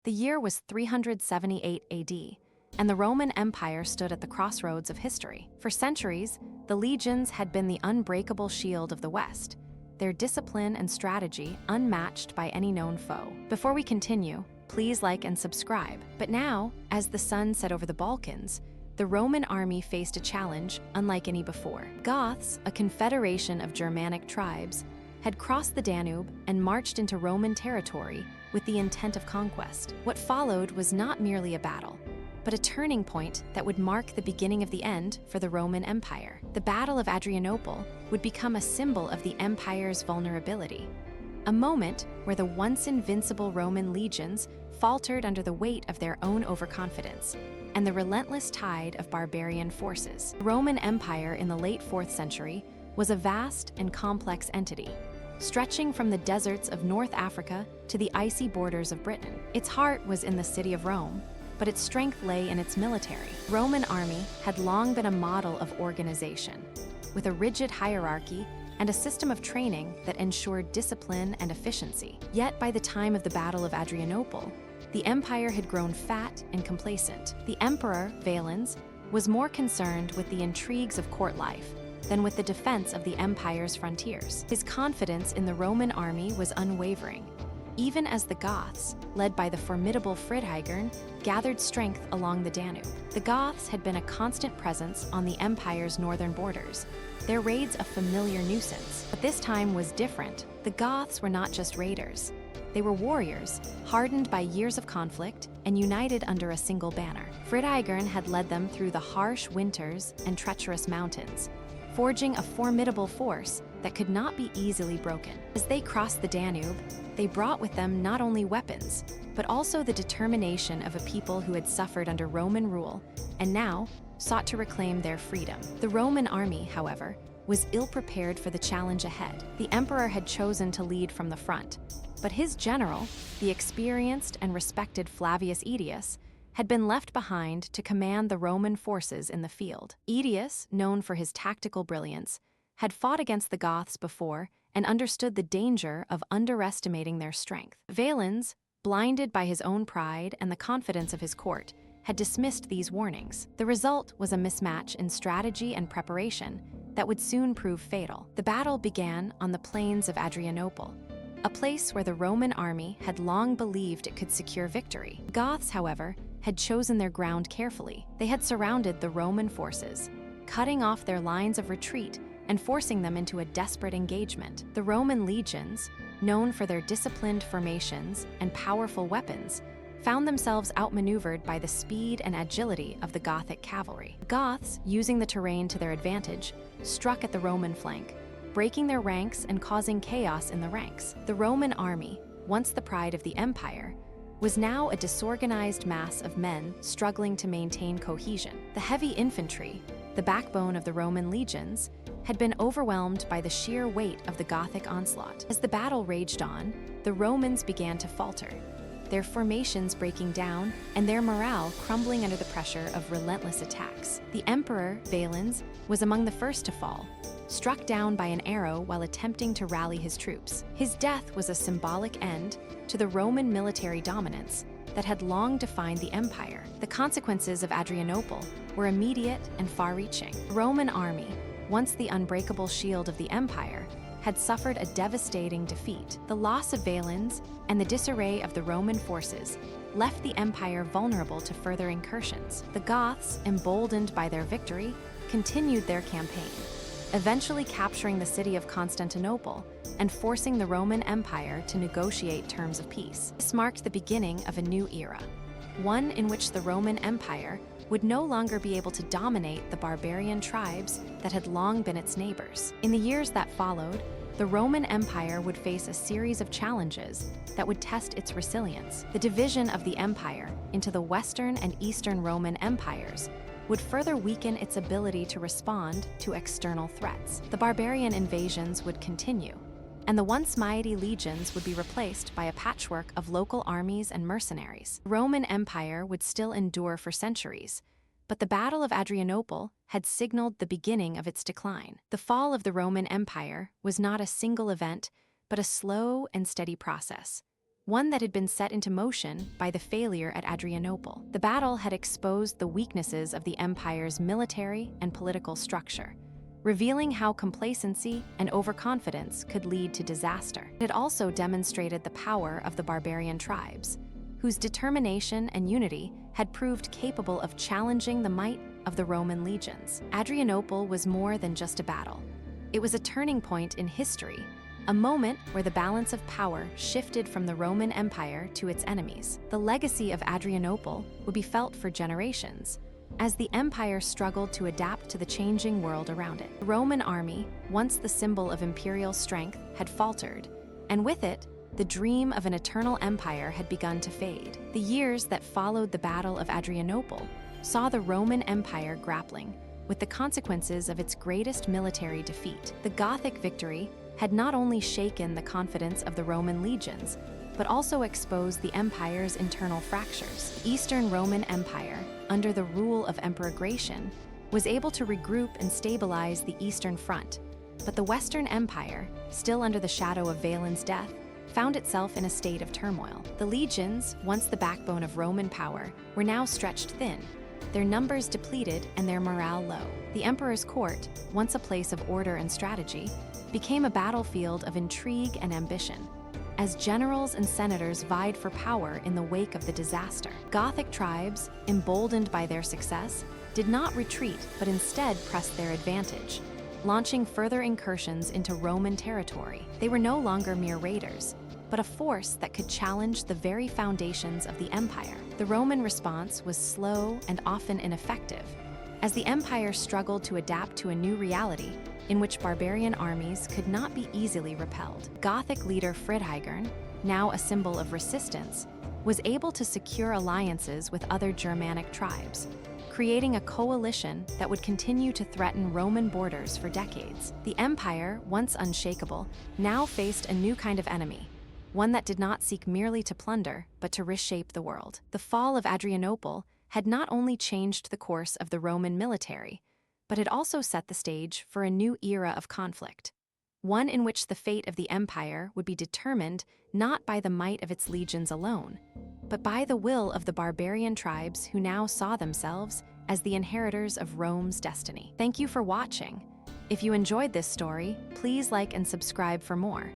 The year was 378 AD, and the Roman Empire stood at the crossroads of history. For centuries, the legions had been the unbreakable shield of the West, their discipline and strategy unmatched by any known foe. Before we continue, please like and subscribe. But now, as the sun set over the Balkans, the Roman army faced a challenge unlike any before. Goths, a confederation of Germanic tribes, had crossed the Danube and marched into Roman territory with the intent of conquest. What followed was not merely a battle, but a turning point that would mark the beginning of the end for the Roman Empire. The Battle of Adrianople would become a symbol of the empire's vulnerability, a moment where the once invincible Roman legions faltered under the weight of their own overconfidence and the relentless tide of barbarian forces. The Roman Empire in the late 4th century was a vast and complex entity, stretching from the deserts of North Africa to the icy borders of Britain. Its heart was in the city of Rome, but its strength lay in its military. The Roman army had long been a model of organization, with a rigid hierarchy and a system of training that ensured discipline and efficiency. Yet by the time of the Battle of Adrianople, the empire had grown fat and complacent. The emperor, Valens, was more concerned with the intrigues of court life than with the defense of the empire's frontiers. His confidence in the Roman army was unwavering, even as the Goths, led by the formidable Friedheigen, gathered strength along the Danube. The Goths had been a constant presence on the empire's northern borders, their raids a familiar nuisance. But this time was different. The Goths were not just raiders. They were warriors, hardened by years of conflict and united under a single banner. Friedheigen had led them through the harsh winters and treacherous mountains, forging a formidable force that could not be easily broken. As they crossed the Danube, they brought with them not only weapons, but also the determination of a people who had suffered under Roman rule and now sought to reclaim their freedom. The Roman army, however, was ill-prepared for the challenge ahead. The emperor had chosen to lead from the front, but his general, the experienced and respected Flavius Aetius, had been left behind to command the Roman forces in the field. Aetius, known for his tactical brilliance, had fought against the Goths before and understood the danger of underestimating their strength. Valens, blinded by his own pride and the confidence of his court, had dismissed these warnings. The result was a mismatch in strategy and preparation that would soon prove fatal. The battle began on the plains of Adrianople, a place where the Roman army had long believed it could secure victory. Goths, however, had chosen their ground carefully. They had surrounded the Roman forces, cutting off their lines of retreat and forcing them into a desperate engagement. The Roman legions, known for their disciplined formations and powerful weapons, found themselves outmaneuvered by the speed and agility of the Gothic cavalry. Goths, using the terrain to their advantage, struck at the Roman flank, breaking their ranks and causing chaos in the ranks. The Roman army, once the pride of the empire, was now a disorganized mass of men struggling to maintain cohesion. The heavy infantry, the backbone of the Roman legions, had been overwhelmed by the sheer weight of the Gothic onslaught. As the battle raged on, the Romans began to falter, their formations breaking down and their morale crumbling under the pressure of relentless attacks. The emperor, Valens, was among the first to fall, struck down by an arrow while attempting to rally his troops. His death was a symbolic end to the Roman military dominance that had long defined the empire. The consequences of Adrianople were immediate and far-reaching. The Roman army, once the unbreakable shield of the empire, had suffered a devastating defeat. The loss of Valens and the disarray of the Roman forces left the empire vulnerable to further incursions. The Goths, emboldened by their victory, continued their campaign, eventually capturing the city of Constantinople and forcing the Roman Empire to negotiate terms of peace. This marked the beginning of a new era, one in which the Roman Empire would no longer be able to dominate the barbarian tribes that had long been its neighbors. In the years that followed, the Roman Empire would face a series of challenges that would test its resilience. The division of the empire into the Western and Eastern Roman empires would further weaken its ability to respond to external threats. The barbarian invasions would continue, and the once mighty legions would be replaced by a patchwork of local armies and mercenaries. The Roman Empire would still endure for centuries, but the Battle of Adrianople had signaled the beginning of its decline. The fall of the Roman Empire was not a single event, but a slow and steady process, one that had been set into motion by the failure at Adrianople. The battle had exposed the weaknesses of the empire's military and political structure, revealing how complacency and overconfidence could lead to disaster. It also demonstrated the power of the barbarian tribes, whose determination and unity had proved capable of challenging the might of the Roman legions. Adrianople was more than just a battle. It was a turning point in history, a moment where the balance of power shifted from the Roman Empire to its enemies. The legacy of Adrianople would be felt for generations, as the empire struggled to adapt to the changing world around it. The Roman army, once the symbol of imperial strength, had faltered, and with it, the dream of an eternal empire had begun to fade. The years that followed the Battle of Adrianople saw the Roman Empire grappling with the consequences of its greatest military defeat. The Gothic victory had not only shaken the confidence of the Roman legions, but also exposed the empire's internal fractures. The Eastern Roman Empire, under the rule of Emperor Gratian, was able to regroup and stabilize the Eastern Front, but the Western Empire, still under the shadow of Valens' death, found itself in a state of turmoil. The legions, once the backbone of Roman power, were now stretched thin, their numbers depleted and their morale low. The emperor's court, once a place of order and strategy, became a battlefield of intrigue and ambition, as generals and senators vied for power in the wake of the disaster. Gothic tribes, emboldened by their success, did not retreat but instead pressed their advantage, launching further incursions into Roman territory. They were no longer mere raiders, but a force that could challenge the very foundations of the empire. The Roman response was slow and often ineffective, as the empire struggled to adapt to a new reality in which barbarian armies could not be easily repelled. Gothic leader Friedhigern, now a symbol of resistance, was able to secure alliances with other Germanic tribes, creating a coalition that would continue to threaten Roman borders for decades. The empire, once unshakable, now faced a new kind of enemy, one that did not seek merely to plunder, but to reshape the world. The fall of Adrianople had not only changed the course of the Roman military, but it also set the stage for a new era of conflict, one in which the fate of the empire would be determined not by the might of its legions alone, but by the will of the barbarian tribes who now saw themselves as the inheritors of Rome's destiny. Thank you for watching. If you enjoyed this story, please like and subscribe for more.